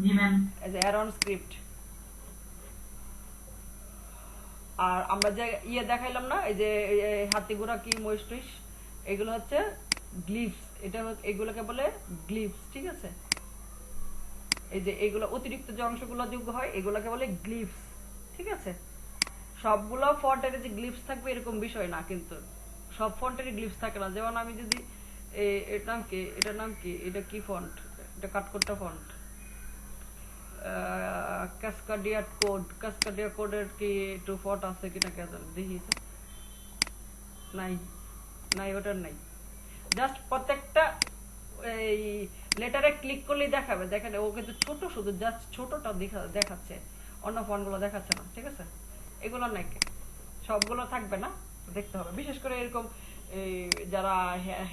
জি ma'am. এই যে Aaron script. আর আমরা যে দেখাইলাম না, এই যে হাতিগুড়া কি মহিষ, এগুলো হচ্ছে গ্লিপস। এগুলোকে বলে গ্লিপস, ঠিক আছে। এই যে এগুলো অতিরিক্ত যে অংশগুলো যোগ্য হয় এগুলোকে বলে গ্লিপস, ঠিক আছে। সবগুলো ফন্টের যে গ্লিপস থাকবে এরকম বিষয় না, কিন্তু সব ফন্টেরই গ্লিপস থাকে না। যেমন আমি যদি এটার নাম কি, এটা কি ফন্ট, এটা কাটকোট্টা ফন্ট, কাসকাডিয়া কোডের কি একটু ফন্ট আছে কিনা কে জানে, দেখি নাই, নাই ওটার নাই। জাস্ট প্রত্যেকটা এই লেটারে ক্লিক করলেই দেখাবে, দেখেন ও কিন্তু ছোট, শুধু জাস্ট ছোটটা দেখাচ্ছে, অন্য ফন্টগুলো দেখাচ্ছে না, ঠিক আছে। এগুলো নাই, সবগুলো থাকবে না, দেখতে হবে। বিশেষ করে এরকম এই যারা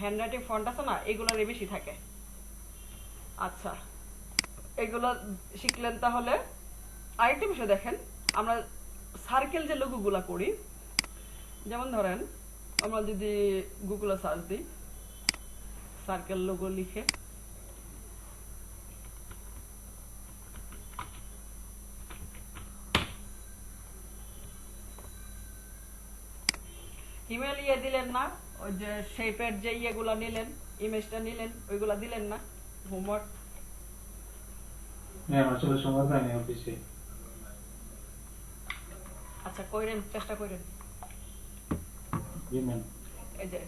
হ্যান্ড রাইটিং ফন্ট আছে না, এগুলোরই বেশি থাকে। আচ্ছা, এগুলো শিখলেন। তাহলে আরেকটা বিষয় দেখেন, আমরা সার্কেল যে লোগোগুলা করি, যেমন ধরেন আমরা যদি গুগলে সার্চ দিই সার্কেল লোগো লিখে, ইমেল দিলেন না, ওই যে শেপের যে ইয়েগুলা নিলেন, ইমেজটা নিলেন, ওইগুলা দিলেন না, হোমওয়ার্ক। ম্যাম আসলে সময় পাইনি অফিসে। আচ্ছা কইরেন, চেষ্টা করেন। জি ম্যাম। এই যে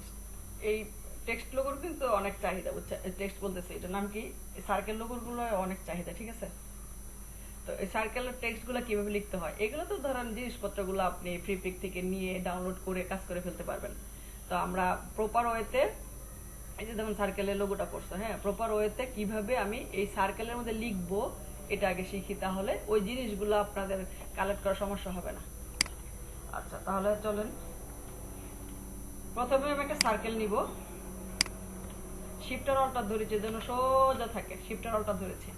এই টেক্সট লোগোর কিন্তু অনেক চাহিদা, বুঝছে। টেক্সট বলতেছে, এটার নাম কি, সার্কেল লোগোর গুলো অনেক চাহিদা, ঠিক আছে। তো এই সার্কেলের টেক্সট গুলো কিভাবে লিখতে হয়, এগুলো তো ধরেন জিনিসপত্রগুলো আপনি ফ্রি পিক থেকে নিয়ে ডাউনলোড করে কাজ করে ফেলতে পারবেন। তো আমরা প্রপার ওয়েতে, এই যে যেমন সার্কেলের লোগোটা করছে, হ্যাঁ, প্রপার ওয়েতে কিভাবে আমি এই সার্কেলের মধ্যে লিখবো এটা আগে শিখি, তাহলে ওই জিনিসগুলো আপনাদের কালেক্ট করার সমস্যা হবে না। আচ্ছা তাহলে চলেন, প্রথমে আমি একটা সার্কেল নিব, শিফটার অল্টা ধরেছি যেন সোজা থাকে, শিফটার অল্টা ধরেছি।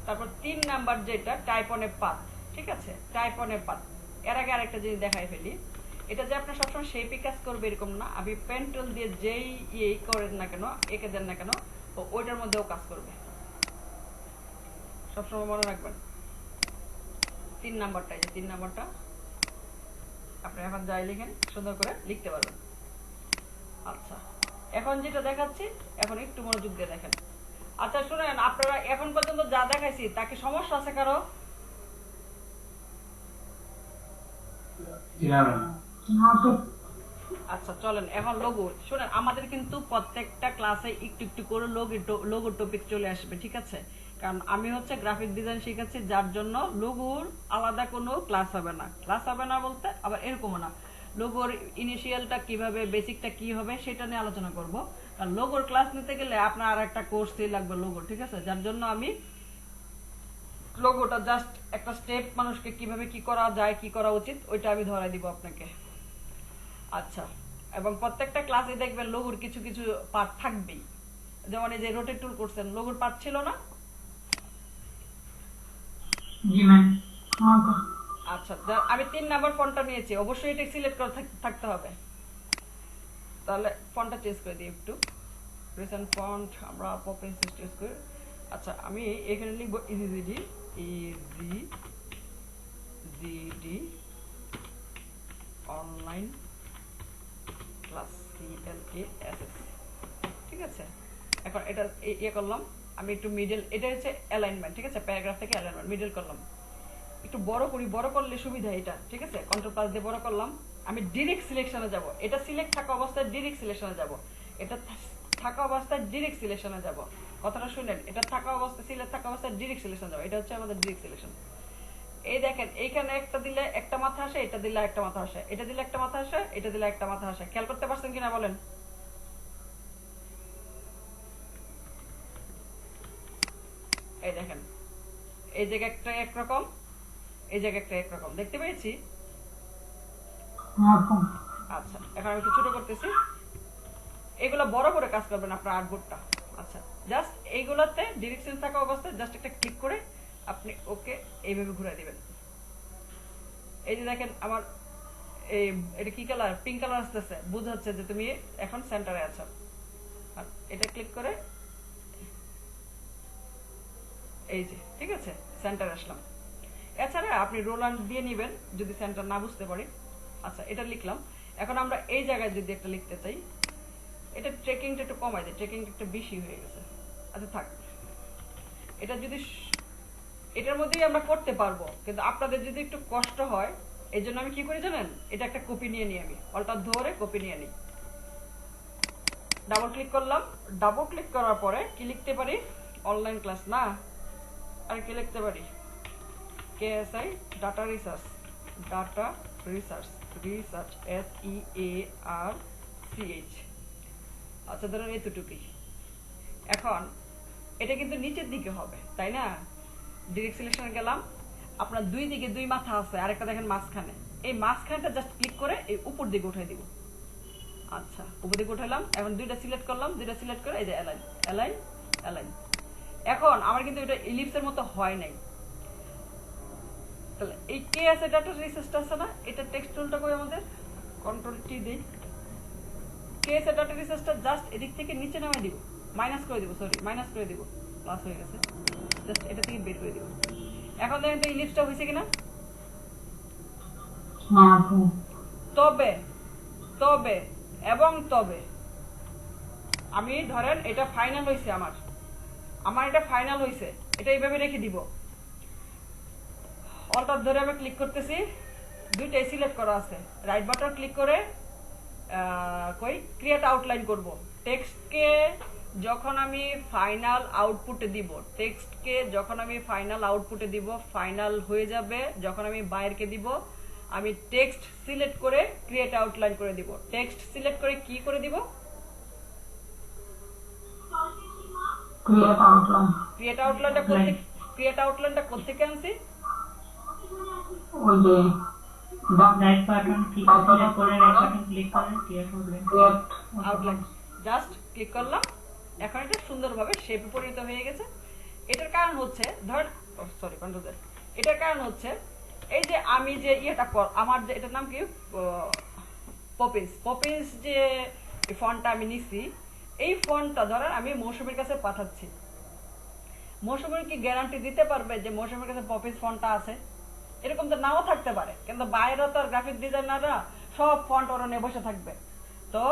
তারপর 3 নাম্বার যেটা টাইপ অন এ পাথ, ঠিক আছে, টাইপ অন এ পাথ। এর আগে আরেকটা জিনিস দেখাই ফেলি, এটা যে আপনার সবসময় শেপই কাজ করবে এরকম না, আপনি পেন্টুল দিয়ে যেই করেন না কেন, এঁকে দেন না কেন, ওইটার মধ্যেও কাজ করবে, সবসময় মনে রাখবেন। 3 নাম্বারটা, এই যে 3 নাম্বারটা আপনি এখন যাই লিখেন সুন্দর করে লিখতে পারবেন। আচ্ছা, এখন যেটা দেখাচ্ছি, এখন একটু মনোযোগ দিয়ে দেখেন। আচ্ছা শুনেন, আপনারা এখন পর্যন্ত যা দেখাইছি তাকে সমস্যা আছে কারো? জি না ম্যাম। আচ্ছা চলেন এখন লোগো শুনেন। আমাদের কিন্তু প্রত্যেকটা ক্লাসে একটু একটু করে লোগো টপিক চলে আসবে, ঠিক আছে। কারণ আমি হচ্ছে গ্রাফিক ডিজাইন শিখাচ্ছি, যার জন্য লোগোর আলাদা কোনো ক্লাস হবে না। ক্লাস হবে না বলতে আবার এরকমও না, লোগোর ইনিশিয়ালটা কিভাবে, বেসিকটা কি হবে সেটা নিয়ে আলোচনা করব। আর লোগোর ক্লাস নিতে গেলে আপনার আর একটা কোর্সই লাগবে লোগো, ঠিক আছে। যার জন্য আমি লোগোটা জাস্ট একটা স্টেপ, মানুষকে কিভাবে কি করা যায়, কি করা উচিত, ওইটা আমি ধরাই দিব আপনাকে। আচ্ছা, এবং প্রত্যেকটা ক্লাসে দেখবেন লোগোর কিছু কিছু পার্ট থাকবেই। যেমন এই যে রোটেট টুল করছেন, লোগোর পার্ট ছিল না? জি ম্যাম। আচ্ছা, আমি 3 নাম্বার ফন্টটা নিয়েছি, অবশ্যই এটা সিলেক্ট করা থাকতে হবে। তাহলে ফন্টটা চেঞ্জ করে দিই একটু, রিসেন্ট ফন্ট আমরা পপেন চেঞ্জ করি। আচ্ছা, আমি এখানে লিখবো ইজিডি, ইজিডি অনলাইন ক্লাস, CLASS, ঠিক আছে। এখন এটা করলাম, আমি একটু মিডল, এটা হচ্ছে অ্যালাইনমেন্ট, ঠিক আছে, প্যারাগ্রাফ থেকে অ্যালাইনমেন্ট, মিডল করলাম। একটু বড় করি, বড় করলে সুবিধা এটা, ঠিক আছে। কন্ট্রোল প্লাস দিয়ে বড় করলাম। আমি ডিরেক্ট সিলেকশনে যাব, এটা সিলেক্ট থাকা অবস্থায় ডিরেক্ট সিলেকশনে যাব, এটা থাকা অবস্থায় ডিরেক্ট সিলেকশনে যাব। কথাটা শুনেন, এটা থাকা অবস্থায়, সিলেক্ট থাকা অবস্থায় ডিরেক্ট সিলেকশন যাব, এটা হচ্ছে আমাদের ডিরেক্ট সিলেকশন। এই দেখেন, এইখানে একটা দিলে একটা মাথা আসে, এটা দিলে একটা মাথা আসে, এটা দিলে একটা মাথা আসে, এটা দিলে একটা মাথা আসে। খেয়াল করতে পারছেন কিনা বলেন? এই দেখেন, এই জায়গা একটা একরকম, এই জায়গা একটা একরকম, দেখতে পেয়েছি। আচ্ছা, এখন আমি একটু ছোট করতেছি। এগুলো বড় করে কাজ করবেন আপনার আর্টবোর্ডটা। আচ্ছা, জাস্ট এইগুলোতে ডিরেকশন থাকা অবস্থায় জাস্ট একটা ক্লিক করে আপনি ওকে এইভাবে ঘুরে দিবেন। এই যে দেখেন আমার এই, এটা কি কালার, পিঙ্ক কালার আসতেছে, বুঝাচ্ছে যে তুমি এখন সেন্টারে আছো। আর এটা ক্লিক করে এই যে ঠিক আছে, সেন্টার আসলাম। এছাড়া আপনি রোলার দিয়ে নেবেন যদি সেন্টার না বুঝতে পারি। আচ্ছা, এটা লিখলাম। এখন আমরা এই জায়গায় যদি একটা লিখতে চাই, এটা ট্রেকিংটা একটু কমাই দেয়, ট্রেকিংটা একটু বেশি হয়ে গেছে। আচ্ছা থাক, এটা যদি এটার মধ্যেই আমরা করতে পারবো, কিন্তু আপনাদের যদি একটু কষ্ট হয় এই জন্য আমি কি করি জানেন, এটা একটা কপি নিয়ে নিই, আমি অলটা ধরে কপি নিয়ে নিই, ডাবল ক্লিক করলাম। ডাবল ক্লিক করার পরে কি লিখতে পারি, অনলাইন ক্লাস না, আর কি লিখতে পারি, KSI data research, data research, research SEARCH। আচ্ছা ধরুন এতটুকুই। এখন এটা কিন্তু নিচের দিকে হবে তাই না, ডিরেক্ট সিলেকশনে গেলাম, আপনার দুই দিকে দুই মাথা আছে, আরেকটা দেখেন মাঝখানে, এই মাঝখানটা জাস্ট ক্লিক করে এই উপর দিকে উঠাই দিব। আচ্ছা উপর দিকে উঠাইলাম, এখন দুইটা সিলেক্ট করলাম, দুইটা সিলেক্ট করে এই যে অ্যালাইন অ্যালাইন অ্যালাইন। এখন আমার কিন্তু এটা ইলিপসের মতো হয় নাই। তাহলে এই কে আছে ডাটা রিসার্চটা আছে না, এটা টেক্সট টুলটা কই আমাদের, কন্ট্রোল টি দেই, কে আছে ডাটা রিসার্চটা জাস্ট এদিক থেকে নিচে নামাই দিব, মাইনাস করে দিব, সরি মাইনাস করে দিব, প্লাস হয়ে গেছে, জাস্ট এটা থেকে বের করে দিব। এখন দেখেন তো ইলিপসটা হয়েছে কিনা। তবে তবে এবং তবে আমি ধরেন এটা ফাইনাল হয়েছে, আমার এটা ফাইনাল হয়েছে, এটা এইভাবে রেখে দিব। অলটা ধরে আমি ক্লিক করতেছি, দুইটাই সিলেক্ট করা আছে, রাইট বাটন ক্লিক করে কই ক্রিয়েট আউটলাইন করব। টেক্সটকে যখন আমি ফাইনাল আউটপুটে দিব, টেক্সটকে যখন আমি ফাইনাল আউটপুটে দিব, ফাইনাল হয়ে যাবে যখন আমি বাইরকে দিব, আমি টেক্সট সিলেক্ট করে ক্রিয়েট আউটলাইন করে দিব। টেক্সট সিলেক্ট করে কি করে দিব, ক্রিয়েট আউটলাইনটা করতে, ক্রিয়েট আউটলাইনটা করতে কে আনছি, ওই যে রাইট বাটন ক্লিক করে রাইট বাটন ক্লিক করে ক্রিয়েট আউটলাইন জাস্ট ক্লিক করলাম। এখন এটা সুন্দরভাবে শেপে পরিণত হয়ে গেছে। এটার কারণ হচ্ছে ধরেন, সরি কন্ট্রোল জেড, এটার কারণ হচ্ছে এই যে আমি যে ইয়েটা আমার যে এটার নাম কি পপিন্স, পপিন্স যে ফন্টটা আমি নিছি, এই ফন্টটা ধরেন আমি মৌসুমীর কাছে পাঠাচ্ছি, মৌসুমীর কি গ্যারান্টি দিতে পারবে যে মৌসুমীর কাছে পপিন্স ফন্টটা আছে? এরকম তো নাও থাকতে পারে, কিন্তু বাইরে তো আর গ্রাফিক ডিজাইনাররা সব ফন্ট ওরা নিয়ে বসে থাকবে। তো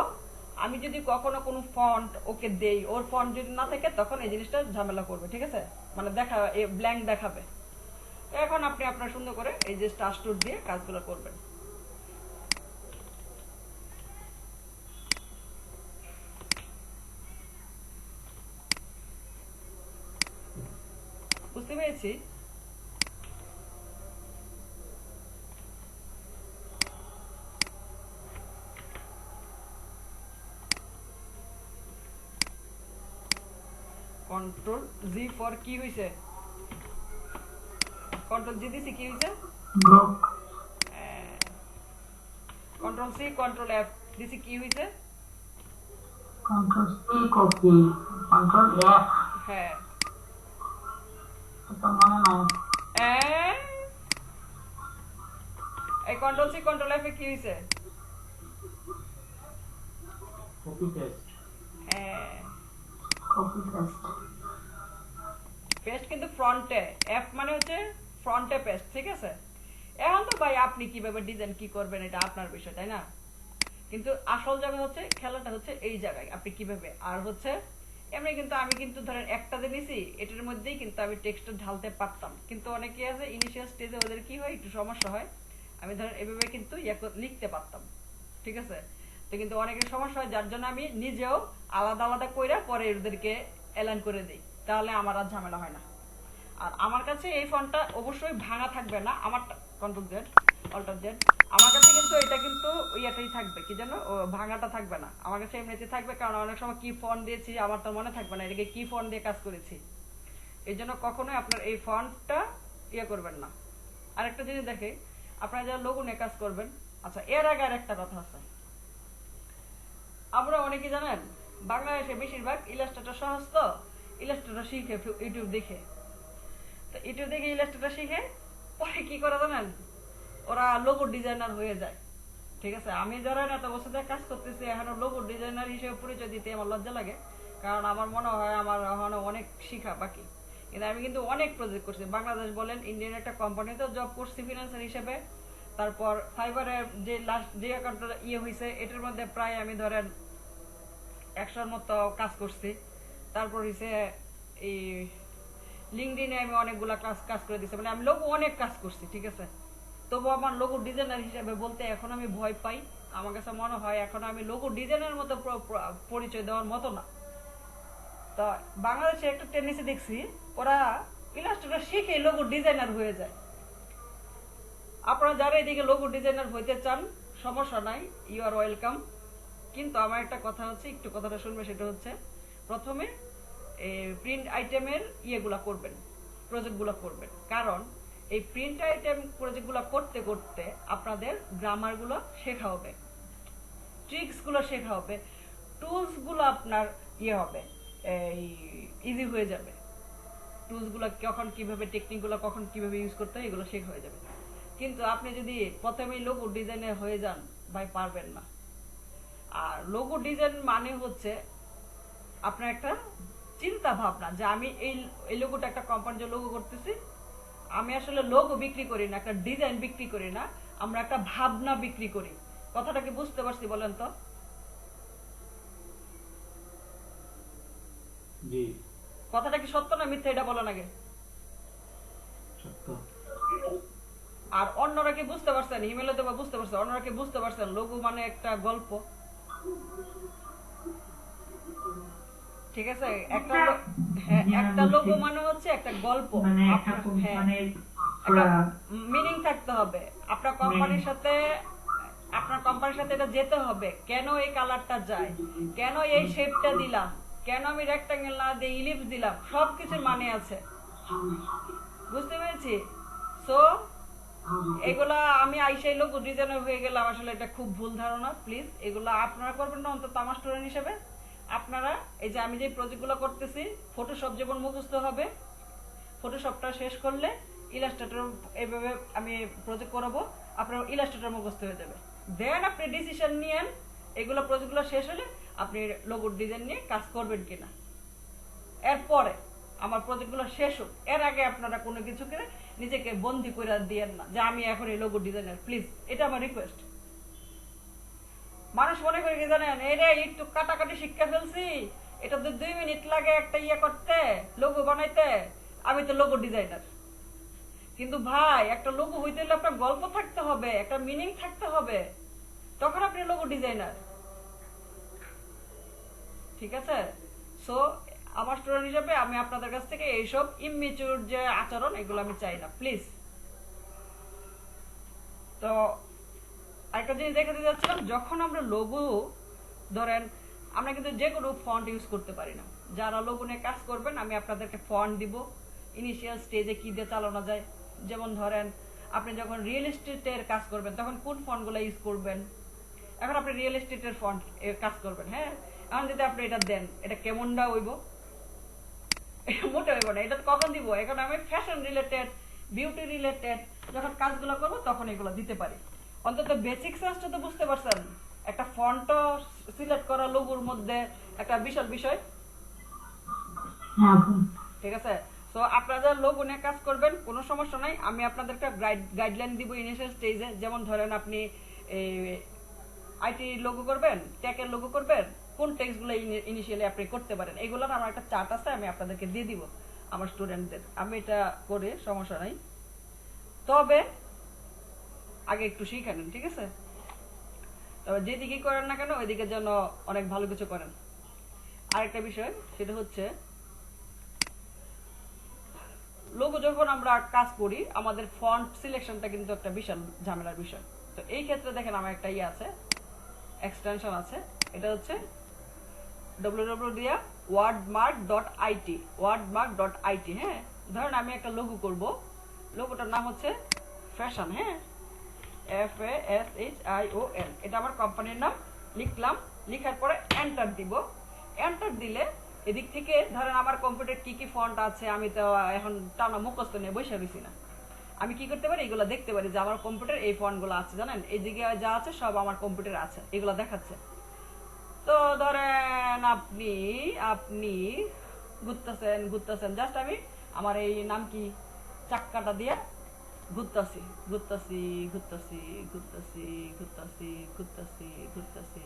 আমি যদি কখনো কোনো ফন্ট ওকে দেই, ওর ফন্ট যদি না থাকে তখন এই জিনিসটা ঝামেলা করবে, ঠিক আছে, মানে দেখা ব্ল্যাঙ্ক দেখাবে। এখন আপনি আপনার সুন্দর করে এই যে স্টার স্টোর দিয়ে কাজগুলো করবেন। বুঝতে পেরেছি। কন্ট্রোল জি ফর কি হইছে, কন্ট্রোল জি দিছি কি হইছে, কন্ট্রোল সি কন্ট্রোল এফ দিছি কি হইছে, control C copy, control F, হ্যাঁ এটা মনে নাই, এই কন্ট্রোল সি কন্ট্রোল এফ এ কি হইছে, কপি পেস্ট, হ্যাঁ কপি পেস্ট, পেস্ট কিন্তু ফ্রন্টে, এফ মানে হচ্ছে ফ্রন্টে পেস্ট, ঠিক আছে। এখন তো ভাই আপনি কিভাবে ডিজাইন কি করবেন এটা আপনার বিষয় তাই না, কিন্তু আসল জায়গা হচ্ছে খেলাটা হচ্ছে এই জায়গায় আপনি কিভাবে, আর হচ্ছে এমনি কিন্তু আমি কিন্তু ধরেন একটা যে নিছি এটার মধ্যেই কিন্তু আমি টেক্সটটা ঢালতে পারতাম, কিন্তু অনেকে আছে ইনিশিয়াল স্টেজে ওদের কি হয় একটু সমস্যা হয়, আমি ধরেন এভাবে কিন্তু লিখতে পারতাম, ঠিক আছে। তো কিন্তু অনেকের সমস্যা হয়, যার জন্য আমি নিজেও আলাদা আলাদা কইরা পরে ওদেরকে অ্যালাইন করে দিই, তাহলে আমার আর ঝামেলা হয় না। আর আমার কাছে এই ফন্টটা অবশ্যই ভাঙা থাকবে না, আমার কন্ট্রোল জেড অল্টার জেড, আমার কাছে কিন্তু এটা কিন্তু ইয়াটাই থাকবে, কি যেন ভাঙাটা থাকবে না, আমার কাছে এমনিতে থাকবে, কারণ অনেক সময় কি ফন্ট দিয়েছি আমার তো মনে থাকবে না এটাকে কি ফন্ট দিয়ে কাজ করেছি, এই জন্য কখনোই আপনার এই ফন্টটা ইয়ে করবেন না। আরেকটা জিনিস দেখে আপনারা যারা লোগো নিয়ে কাজ করবেন, আচ্ছা এর আগে আরেকটা কথা আছে, আমরা অনেকে জানেন বাংলাদেশে বেশিরভাগ ইলাস্ট্রেটর সহজ, তো ইলাস্ট্রেটর শিখে ইউটিউব দেখে, তো ইউটিউব দেখে ইলাস্ট্রেটর শিখে পরে কি করে জানেন, ওরা লোগো ডিজাইনার হয়ে যায়, ঠিক আছে। আমি যারা এত বছর ধরে কাজ করতেছি এখনো লোগো ডিজাইনার হিসেবে পরিচয় দিতে আমার লজ্জা লাগে, কারণ আমার মনে হয় আমার এখনো অনেক শিখা বাকি। কিন্তু আমি কিন্তু অনেক প্রজেক্ট করছি, বাংলাদেশ বলেন, ইন্ডিয়ান একটা কোম্পানিতেও জব করছি ফিনান্সার হিসেবে। তারপর ফাইবারের যে লাস্ট যে অ্যাকাউন্টটা হয়েছে এটার মধ্যে প্রায় আমি ধরেন 100-র মতো কাজ করছি। তারপর হচ্ছে এই লিঙ্কডিনে আমি অনেকগুলা কাজ করে দিচ্ছি, মানে আমি লোগো অনেক কাজ করছি, ঠিক আছে। তবু আমার লোগো ডিজাইনার হিসেবে বলতে এখন আমি ভয় পাই। আমার কাছে মনে হয় এখন আমি লোগো ডিজাইনের মতো পরিচয় দেওয়ার মতো না। তো বাংলাদেশে একটা টেন্ডেন্সি দেখছি, ওরা ইলাস্ট্রেটর শিখে লোগো ডিজাইনার হয়ে যায়। আপনারা যারা এদিকে লোগো ডিজাইনার হইতে চান সমস্যা নাই, ইউ আর ওয়েলকাম। কিন্তু আমার একটা কথা হচ্ছে, একটু কথাটা শুনবে, সেটা হচ্ছে প্রথমে প্রিন্ট আইটেমের ইয়েগুলা করবেন, প্রজেক্টগুলো করবেন। কারণ এই প্রিন্ট আইটেম প্রজেক্টগুলো করতে করতে আপনাদের গ্রামারগুলো শেখা হবে, ট্রিক্সগুলো শেখা হবে, টুলসগুলো আপনার ইয়ে হবে, এই ইজি হয়ে যাবে। টুলসগুলো কখন কিভাবে, টেকনিকগুলো কখন কিভাবে ইউজ করতে হয় এগুলো শেখা হয়ে যাবে। কিন্তু আপনি যদি প্রথমেই লোগো ডিজাইনার হয়ে যান, ভাই পারবেন না। আর লোগো ডিজাইন মানে হচ্ছে আপনার একটা চিন্তা ভাবনা, যে আমি এই লোগোটা একটা কোম্পানির লোগো করতেছি, আমি আসলে লোগো বিক্রি করি না, একটা ডিজাইন বিক্রি করি না, আমরা একটা ভাবনা বিক্রি করি। কথাটা কি বুঝতে পারছি বলেন তো? জি। কথাটা কি সত্য না মিথ্যা, এটা বলেন আগে। সত্য। আর অন্যরা কি বুঝতে পারছেন? ইমেলে তো বুঝতে পারছেন, অন্যরা কি বুঝতে পারছেন লোগো মানে একটা গল্প? ঠিক আছে, একটা একটা লোগো মানে হচ্ছে একটা গল্প, মিনিং থাকতে হবে। আপনার কোম্পানির সাথে এটা যেতে হবে। কেন এই কালারটা যায়, কেন এই শেপটা দিলাম, কেন আমি রেক্টাঙ্গেল না দিয়ে ইলিপস দিলাম, সবকিছুর মানে আছে, বুঝতে পেরেছি। সো এগুলা আমি আইসাই লোগো ডিজাইনার হয়ে গেলাম, আসলে এটা খুব ভুল ধারণা। প্লিজ এগুলা আপনারা করবেন না, অন্তত আমার স্টুডেন্ট হিসেবে। আপনারা এই যে আমি যে প্রজেক্টগুলো করতেছি, ফটোশপ যেমন মুখস্থ হবে, ফটোশপটা শেষ করলে ইলাস্ট্রেটর এইভাবে আমি প্রজেক্ট করাবো, আপনার ইলাস্ট্রেটর মুখস্থ হয়ে যাবে। দেন আপনি ডিসিশন নিয়েন এগুলো প্রজেক্টগুলো শেষ হলে আপনি লোগো ডিজাইন নিয়ে কাজ করবেন কিনা। এরপরে আমার প্রজেক্টগুলো শেষ হোক, এর আগে আপনারা কোনো কিছু করে নিজেকে বন্দি করে দিয়েন না যে আমি এখন এই লোগো ডিজাইনার। প্লিজ, এটা আমার রিকোয়েস্ট। মানুষ মনে করে কি জানেন, এটা একটু কাটাকাটি শিক্ষা ফেলছি, এটা তো 2 মিনিট লাগে একটা ইয়ে করতে, লোগো বানাইতে, আমি তো লোগো ডিজাইনার। কিন্তু ভাই, একটা লোগো হইতে হলে আপনার গল্প থাকতে হবে, একটা মিনিং থাকতে হবে, তখন আপনি লোগো ডিজাইনার। ঠিক আছে? সো আমার স্টুডেন্ট হিসেবে আমি আপনাদের কাছ থেকে এইসব ইমমেচিউর যে আচরণ, এগুলো আমি চাই না, প্লিজ। তো আরেকটা জিনিস দেখাতে যাচ্ছিলাম, যখন আমরা লোগো ধরেন, আমরা কিন্তু যে কোনো ফন্ট ইউজ করতে পারি না। যারা লোগো নিয়ে কাজ করবেন, আমি আপনাদেরকে ফন্ট দিব, ইনিশিয়াল স্টেজে কি দিয়ে চালানো যায়। যেমন ধরেন আপনি যখন রিয়েল এস্টেটের কাজ করবেন তখন কোন ফন্টগুলো ইউজ করবেন। এখন আপনি রিয়েল এস্টেটের ফন্ট কাজ করবেন, হ্যাঁ, এখন যদি আপনি এটা দেন, এটা কেমনটা হইব? মোটে হইব না। এটা কখন দিব? এখন আমি ফ্যাশন রিলেটেড, বিউটি রিলেটেড যখন কাজগুলো করবো তখন এগুলো দিতে পারি। অন্তত বেসিক সাজটা তো বুঝতে পারছেন। একটা ফন্ট সিলেক্ট করা লোগোর মধ্যে একটা বিশাল বিষয়, ঠিক আছে। তো আপনারা যারা লোগো নিয়ে কাজ করবেন কোনো সমস্যা নাই, আমি আপনাদেরকে গাইডলাইন দিব ইনিশিয়াল স্টেজে। যেমন ধরেন আপনি আইটি লোগো করবেন, ট্যাগের লোগো করবেন, কোন টেক্সটগুলো ইনিশিয়ালি আপনি করতে পারেন, এগুলোর আমার একটা চার্ট আছে, আমি আপনাদেরকে দিয়ে দিব আমার স্টুডেন্টদের। আমি এটা করে সমস্যা নাই, তবে আগে একটু শিখে নেন, ঠিক আছে। তবে যেদিকে করেন না কেন ওইদিকে যেন অনেক ভালো কিছু করেন। আরেকটা বিষয়, সেটা হচ্ছে লোগো যখন আমরা কাজ করি, আমাদের ফন্ট সিলেকশনটা কিন্তু একটা বিশাল ঝামেলার বিষয়। তো এই ক্ষেত্রে দেখেন আমার একটা ইয়ে আছে, এক্সটেনশন আছে, এটা হচ্ছে www.wordmark.it, wordmark.it। হ্যাঁ, ধরেন আমি একটা লোগো করব, লোগোটার নাম হচ্ছে ফ্যাশন, হ্যাঁ, FASHION, এটা আমার কোম্পানির নাম। লিখলাম, লিখার পরে এন্টার দিব। এন্টার দিলে এদিক থেকে ধরেন আমার কম্পিউটার কি কি ফন্ট আছে, আমি তো এখন টানা মুখস্থ নিয়ে বসে রয়েছি না, আমি কি করতে পারি, এগুলো দেখতে পারি যে আমার কম্পিউটার এই ফন্টগুলো আছে, জানেন এইদিকে যা আছে সব আমার কম্পিউটারে আছে, এগুলো দেখাচ্ছে। তো ধরেন আপনি ঘুরতেছেন, জাস্ট আমি আমার এই নাম কি চাক্কাটা দিয়ে ঘুরতাছি ঘুরতাছি ঘুরতাছি ঘুরতাছি ঘুরতাছি ঘুরতাছি ঘুরতাছি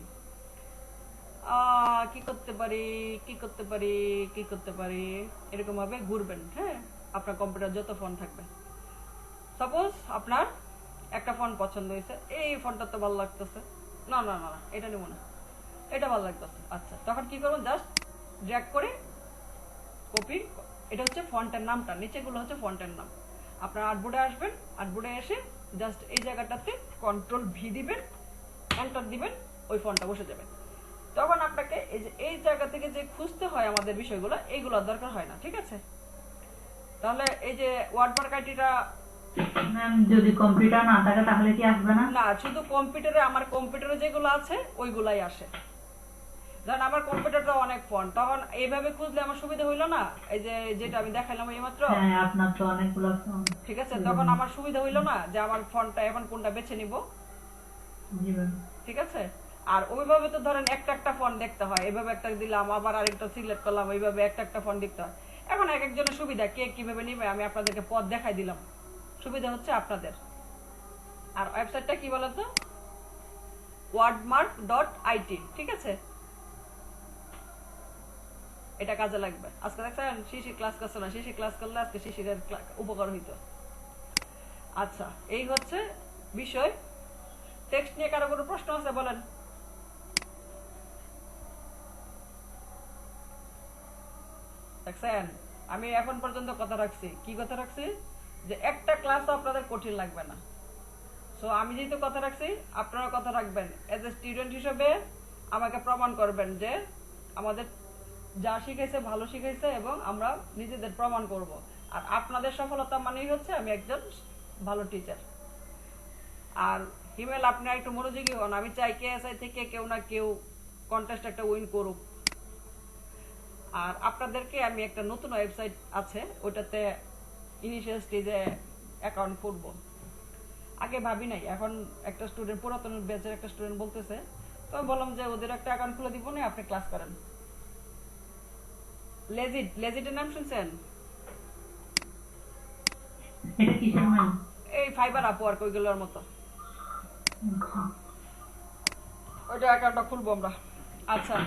কি করতে পারি কি করতে পারি কি করতে পারি, এরকম ভাবে ঘুরবেন। হ্যাঁ, আপনার কম্পিউটার যত ফন্ট থাকবে, সাপোজ আপনার একটা ফন্ট পছন্দ হয়েছে, এই ফন্টটা তো ভালো লাগতেছে, না না না না এটা নেব না, এটা ভালো লাগতেছে, আচ্ছা তখন কি করবেন, জাস্ট ড্র্যাগ করে কপি, এটা হচ্ছে ফন্টের নামটা, নিচেগুলো হচ্ছে ফন্টের নাম। আপনার আর্টবোর্ডে আসবেন, আর্টবোর্ডে এসে জাস্ট এই জায়গাটাতে কন্ট্রোল ভি দিবেন, এন্টার দিবেন, ওই ফন্টটা বসে যাবে। তখন আপনাকে এই যে এই জায়গা থেকে যে খুঁজতে হয় আমাদের বিষয়গুলো, এইগুলোর দরকার হয় না, ঠিক আছে? তাহলে এই যে ওয়ার্ডমার্ক আইডিটা ম্যাম যদি কম্পিউটার না থাকে তাহলে কি আসবে না? না, শুধু কম্পিউটারে, আমার কম্পিউটারে যেগুলো আছে ওইগুলাই আসে। ধরেন আমার কম্পিউটারটা অনেক ফন্ট, তখন এইভাবে খুঁজলে আমার সুবিধা হইলো না, এই যে যেটা আমি দেখাইলাম এইমাত্র, হ্যাঁ আপনার তো অনেকগুলো ফোন। ঠিক আছে? তখন আমার সুবিধা হইলো না যে আমার ফন্টটা এখন কোনটা বেছে নিব, জি ম্যাম। ঠিক আছে? আর ওইভাবে তো ধরেন একটা একটা ফন্ট দেখতে হয়, এইভাবে একটা দিলাম, আবার আরেকটা সিলেক্ট করলাম, এইভাবে একটা একটা ফন্ট দেখতে হয়। এখন এক একজনের সুবিধা, কে কিভাবে নিবে আমি আপনাদেরকে পথ দেখাই দিলাম, সুবিধা হচ্ছে আপনাদের। আর ওয়েবসাইটটা কি বলতো, wordmark.it, ঠিক আছে? এটা কাজে লাগবে। আজকে দেখছেন শিশি ক্লাস করছে না, শিশি ক্লাস করলে আজকে শিশির উপকার হইতো। আচ্ছা, এই হচ্ছে বিষয়। টেক্সট নিয়ে কারো কোনো প্রশ্ন আছে বলেন? দেখছেন আমি এখন পর্যন্ত কথা রাখছি, কি কথা রাখছি, যে একটা ক্লাসও আপনাদের কঠিন লাগবে না। সো আমি যেহেতু কথা রাখছি, আপনারা কথা রাখবেন। এজ এ স্টুডেন্ট হিসেবে আমাকে প্রমাণ করবেন যে আমাদের যা শিখাইছে ভালো শিখাইছে, এবং আমরা নিজেদের প্রমাণ করব। আর আপনাদের সফলতা মানেই হচ্ছে আমি একজন ভালো টিচার। আর হিমেল, আপনি একটু মনোযোগী হন। আমি চাই কেএসআই থেকে কেউ না কেউ কন্টেস্ট একটা উইন করুক। আর আপনাদেরকে আমি একটা নতুন ওয়েবসাইট আছে, ওইটাতে ইনিশিয়াল স্টেজে অ্যাকাউন্ট করব। আগে ভাবি নাই, এখন একটা স্টুডেন্ট, পুরাতন ব্যাচের একটা স্টুডেন্ট বলতেছে, তো আমি বললাম যে ওদের একটা অ্যাকাউন্ট খুলে দিব না, আপনি ক্লাস করেন। লেজিটের নাম শুনছেন? এটা কিসের ম্যাম? এই ফাইবার আপওয়ার্ক ওইগুলোর মতো, ওইটা অ্যাকাউন্টটা খুলবো আমরা। আচ্ছা,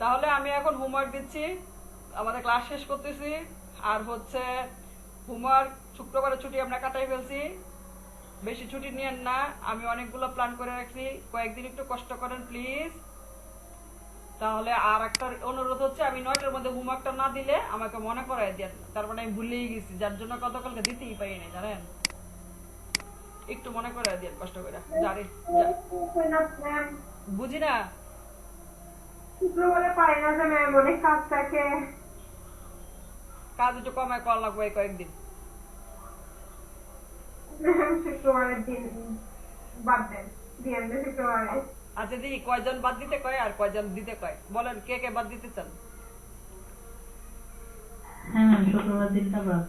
তাহলে আমি এখন হোমওয়ার্ক দিচ্ছি, আমাদের ক্লাস শেষ করতেছি। আর হচ্ছে হোমওয়ার্ক, শুক্রবারে ছুটি আমরা কাটাই ফেলছি, বেশি ছুটি নিয়েন না, আমি অনেকগুলো প্ল্যান করে রাখছি, কয়েকদিন একটু কষ্ট করেন প্লিজ। তাহলে আর একটা অনুরোধ হচ্ছে, আমি 9টার মধ্যে হোমওয়ার্কটা না দিলে আমাকে মনে করাই দেন, তার মানে আমি ভুলেই গেছি, যার জন্য গতকালকে দিতেই পারিনি, জানেন? একটু মনে করাই দেন কষ্ট করে, জানি বুঝি না, শুক্রবারে পারি না যে ম্যাম, অনেক কাজ থাকে। কাজ একটু কমায় করা লাগবে এই কয়েকদিন। শুক্রবারের দিন বাদ দেন, দিয়ে দেন শুক্রবারে। আচ্ছা দিদি, কয়জন বাদ দিতে কয় আর কয়জন দিতে কয় বলেন, কে কে বাদ দিতে চান? হ্যাঁ ম্যাম, শুক্রবার দিনটা বাদ।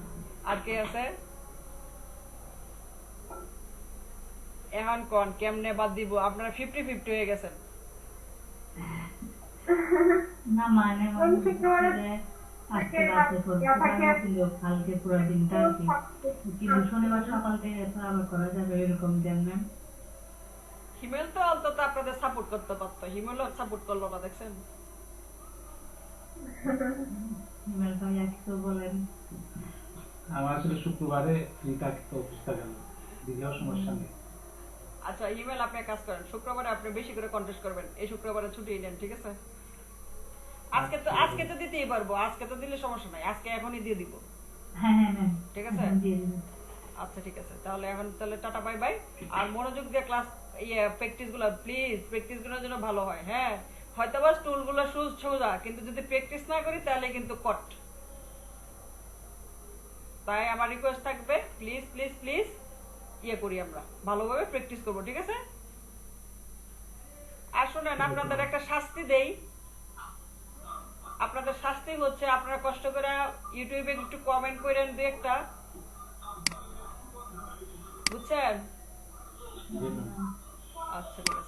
আর কে আছে? এখন কোন কেমনে বাদ দিব? আপনারা 50-50 হয়ে গেছেন। না মানে আজকে রাতে ছিল, কালকে পুরো দিনটা আর কি, কিন্তু শনিবার সকাল থেকে আবার করা যাবে এরকম দেন ম্যাম। হিমেল তো অন্তত আপনাদের সাপোর্ট করতে পারতো, হিমেলও সাপোর্ট করলো না, দেখছেন? হিমেল ভাই একটু বলেন। আমার আসলে শুক্রবারে ফ্রি থাকি, তো অফিস থাকে না, দিলেও সমস্যা নেই। আচ্ছা হিমেল, আপনি কাজ করেন, শুক্রবারে আপনি বেশি করে কন্টেস্ট করবেন, এই শুক্রবারে ছুটি নেন, ঠিক আছে? আজকে তো দিতেই পারবো, আজকে তো দিলে সমস্যা নাই, আজকে এখনই দিয়ে দিব। হ্যাঁ হ্যাঁ ম্যাম, ঠিক আছে, দিয়ে দিবেন। আচ্ছা ঠিক আছে, তাহলে এখন তাহলে টাটা বাই বাই। আর মনোযোগ দিয়ে ক্লাস প্র্যাকটিস গুলো প্লিজ, প্র্যাকটিস গুলোর জন্য ভালো হয়। হ্যাঁ, হয়তো বা টুল গুলো সোজা, কিন্তু যদি প্র্যাকটিস না করি তাহলে কিন্তু কট। তাই আমার রিকোয়েস্ট থাকবে, প্লিজ প্লিজ প্লিজ করি, আমরা ভালোভাবে প্র্যাকটিস করবো, ঠিক আছে? আর শুনেন, আপনাদের একটা শাস্তি দেই। আপনাদের শাস্তি হচ্ছে, আপনারা কষ্ট করে ইউটিউবে একটু কমেন্ট করেন দু একটা, বুঝছেন? আচ্ছা ঠিক আছে।